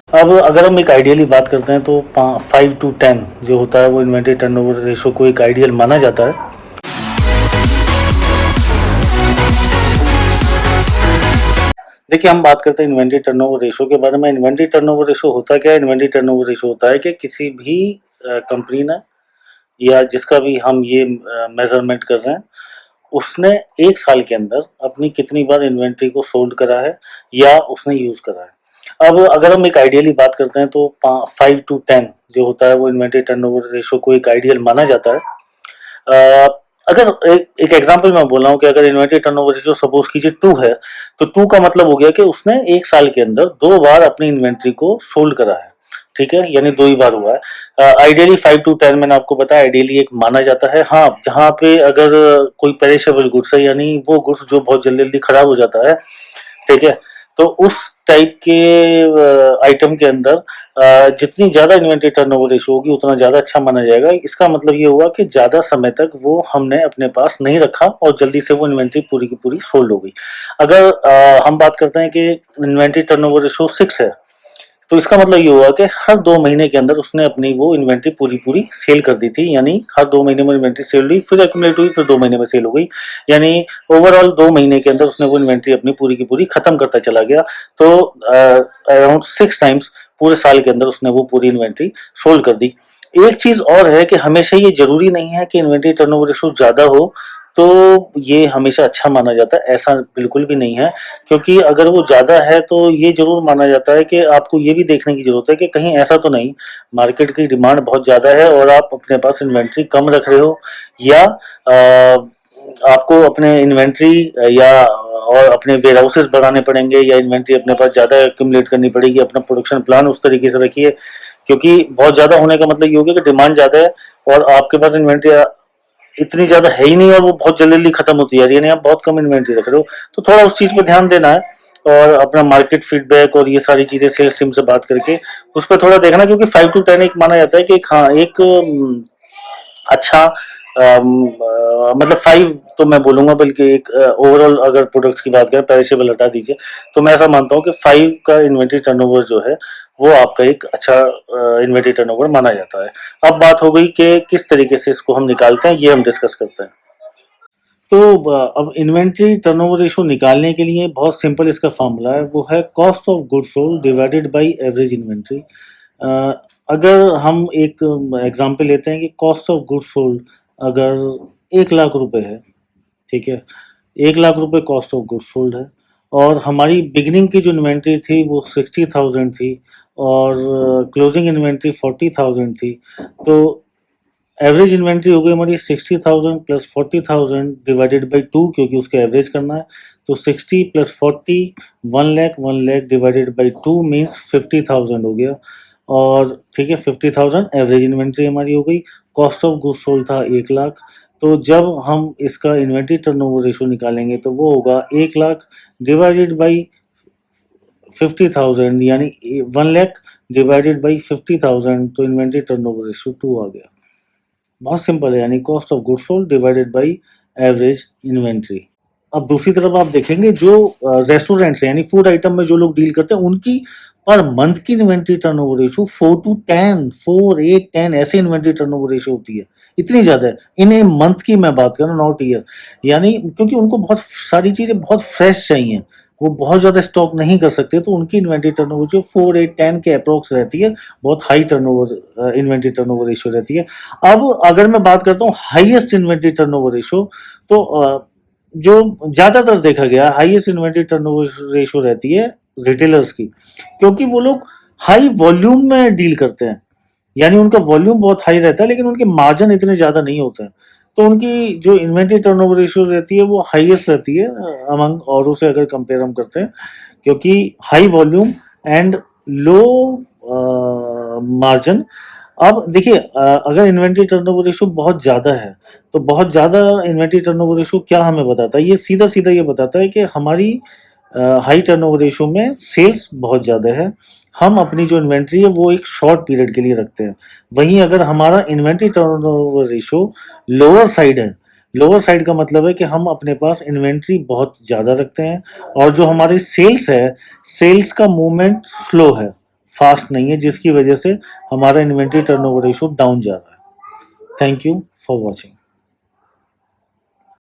अब अगर हम एक आइडियली बात करते हैं तो 5 to 10 जो होता है वो इन्वेंट्री टर्नओवर रेशो को एक आइडियल माना जाता है। देखिए, हम बात करते हैं इन्वेंट्री टर्नओवर रेशो के बारे में। इन्वेंट्री टर्नओवर रेशो होता क्या है? इन्वेंट्री टर्नओवर रेशो होता है कि किसी भी कंपनी ने या जिसका भी हम ये मेजरमेंट कर रहे हैं, उसने 1 साल के अंदर अपनी कितनी बार इन्वेंट्री को सोल्ड करा है या उसने यूज़ करा है। अब अगर हम एक आइडियली बात करते हैं तो 5 to 10 जो होता है वो इन्वेंट्री टर्नओवर रेशो को एक आइडियल माना जाता है। अ, अगर एक एग्जांपल मैं बोल रहा हूँ कि अगर इन्वेंट्री टर्नओवर रेशियो सपोज कीजिए 2 है, तो 2 का मतलब हो गया कि उसने 1 साल के अंदर 2 बार अपनी इन्वेंट्री को सोल्ड करा है। ठीक है? यानी 2 ही बार हुआ है। आइडियली 5 to 10 मैंने आपको बताया आइडियली एक माना जाता है। हाँ, जहाँ पे अगर कोई पेरिशेबल गुड्स है यानी वो गुड्स जो बहुत जल्दी-जल्दी खराब हो जाता है, ठीक है? तो उस टाइप के आइटम के अंदर जितनी ज़्यादा इन्वेंट्री टर्नओवर रेशियो होगी उतना ज़्यादा अच्छा माना जाएगा। इसका मतलब ये हुआ कि ज़्यादा समय तक वो हमने अपने पास नहीं रखा और जल्दी से वो इन्वेंट्री पूरी की पूरी सोल्ड हो गई। अगर हम बात करते हैं कि इन्वेंट्री टर्नओवर रेशियो 6 है, तो इसका मतलब ये हुआ कि हर 2 महीने के अंदर उसने अपनी वो इन्वेंट्री पूरी-पूरी सेल कर दी थी। यानी हर 2 महीने में इन्वेंट्री सेल हुई, फिर एक्यूमुलेट हुई, फिर 2 महीने में सेल हो गई। यानी ओवरऑल 2 महीने के अंदर उसने वो इन्वेंट्री अपनी पूरी की पूरी खत्म करता चला गया। तो अराउंड 6 टाइम्स पूरे साल के अंदर उसने वो पूरी इन्वेंट्री सोल्ड कर दी। एक चीज़ और है कि हमेशा ये ज़रूरी नहीं है कि इन्वेंट्री टर्नओवर रेशियो ज़्यादा हो, तो ये हमेशा अच्छा माना जाता है, ऐसा बिल्कुल भी नहीं है। क्योंकि अगर वो ज़्यादा है तो ये ज़रूर माना जाता है कि आपको ये भी देखने की ज़रूरत है कि कहीं ऐसा तो नहीं मार्केट की डिमांड बहुत ज़्यादा है और आप अपने पास इन्वेंट्री कम रख रहे हो या आपको अपने इन्वेंट्री या और अपने वेयरहाउसेस बढ़ाने पड़ेंगे या इन्वेंट्री अपने पास ज़्यादा एक्यूमुलेट करनी पड़ेगी। अपना प्रोडक्शन प्लान उस तरीके से रखिए, क्योंकि बहुत ज़्यादा होने का मतलब ये हो गया कि डिमांड ज़्यादा है और आपके पास इन्वेंट्री इतनी ज़्यादा है ही नहीं और वो बहुत जल्दी-जल्दी खत्म होती जा रही है, यानी आप बहुत कम इन्वेंट्री रख रहे हो। तो थोड़ा उस चीज़ पे ध्यान देना है और अपना मार्केट फीडबैक और ये सारी चीज़ें सेल्स टीम से बात करके उस पे थोड़ा देखना, क्योंकि 5 to 10 एक माना जाता है कि एक हाँ, एक अच्छा मतलब 5 तो मैं बोलूँगा, बल्कि एक ओवरऑल अगर प्रोडक्ट्स की बात करें, पेरिशेबल हटा दीजिए, तो मैं ऐसा मानता हूँ कि 5 का इन्वेंट्री टर्नओवर जो है, वो आपका एक अच्छा इन्वेंट्री टर्नओवर माना जाता है। अब बात हो गई कि किस तरीके से इसको हम निकालते हैं, ये हम डिस्कस करते हैं। तो अब इन्वेंट्री टर्नओवर रेशियो निकालने के लिए बहुत सिंपल इसका फॉर्मूला है, वो है cost of goods sold divided by average inventory. अगर हम एक एग्जांपल लेते हैं कि कॉस्ट ऑफ गुड्स सोल्ड अगर 1 लाख रुपए है, ठीक है? 1 लाख रुपए कॉस्ट ऑफ गुड्स सोल्ड है और हमारी बिगिनिंग की जो इन्वेंट्री थी वो 60,000 थी और क्लोजिंग इन्वेंट्री 40,000 थी। तो एवरेज इन्वेंट्री हो गई हमारी 60,000 प्लस 40,000 डिवाइडेड बाई 2, क्योंकि उसका एवरेज करना है। तो 60 plus 40 1 lakh divided by 2 means 50,000 हो गया। और ठीक है, 50,000 एवरेज इन्वेंट्री हमारी हो गई। कॉस्ट ऑफ गुड्स सोल्ड था 1 लाख। तो जब हम इसका इन्वेंट्री टर्नओवर रेशियो निकालेंगे तो वो होगा 1 लाख डिवाइडेड बाई 50,000, यानी 1 लाख डिवाइडेड बाई 50,000, तो इन्वेंट्री टर्नओवर रेशियो 2 आ गया। बहुत सिंपल है, यानी cost of goods sold divided by average inventory. अब दूसरी तरफ आप देखेंगे जो रेस्टोरेंट्स हैं यानी फूड आइटम में जो लोग डील करते हैं उनकी पर मंथ की इन्वेंट्री टर्नओवर रेशियो 4 to 10, 4, 8, 10 ऐसे इन्वेंट्री टर्नओवर रेशियो होती है। इतनी ज़्यादा है। इन ए मंथ की मैं बात कर रहा हूँ, नॉट ईयर। यानी क्योंकि उनको बहुत सारी चीज़ें बहुत फ्रेश चाहिए। वो बहुत ज़्यादा स्टॉक नहीं कर सकते, तो उनकी इन्वेंट्री टर्नओवर जो 4, 8, 10 के अप्रॉक्स रहती है। बहुत high turnover inventory turnover ratio रहती है। अब अगर मैं बात करता हूँ हाईएस्ट इन्वेंट्री टर्नओवर रेशियो, तो जो ज़्यादातर देखा गया हाईएस्ट इन्वेंट्री टर्नओवर रेशियो रहती है रिटेलर्स की, क्योंकि वो लोग हाई वॉल्यूम में डील करते हैं। यानी उनका वॉल्यूम बहुत हाई रहता है लेकिन उनके मार्जिन इतने ज़्यादा नहीं होते हैं। तो उनकी जो इन्वेंट्री टर्नओवर रेशियो रहती है वो हाईएस्ट रहती है अमंग औरों से अगर कंपेयर हम करते हैं, क्योंकि high volume and low margin. अब देखिए अगर इन्वेंट्री टर्नओवर रेशियो बहुत ज़्यादा है, तो बहुत ज़्यादा इन्वेंट्री टर्नओवर रेशियो क्या हमें बताता है? ये सीधा-सीधा ये बताता है कि हमारी हाई टर्नओवर रेशियो में सेल्स बहुत ज़्यादा है। हम अपनी जो इन्वेंट्री है वो एक शॉर्ट पीरियड के लिए रखते हैं। वहीं अगर हमारा inventory turnover ratio lower side है, लोअर साइड का मतलब है कि हम अपने पास इन्वेंट्री बहुत ज़्यादा रखते हैं और जो हमारी सेल्स है, सेल्स का मूवमेंट स्लो है, फास्ट नहीं है, जिसकी वजह से हमारा इन्वेंट्री टर्नओवर रेशो डाउन जा रहा है। Thank you for watching.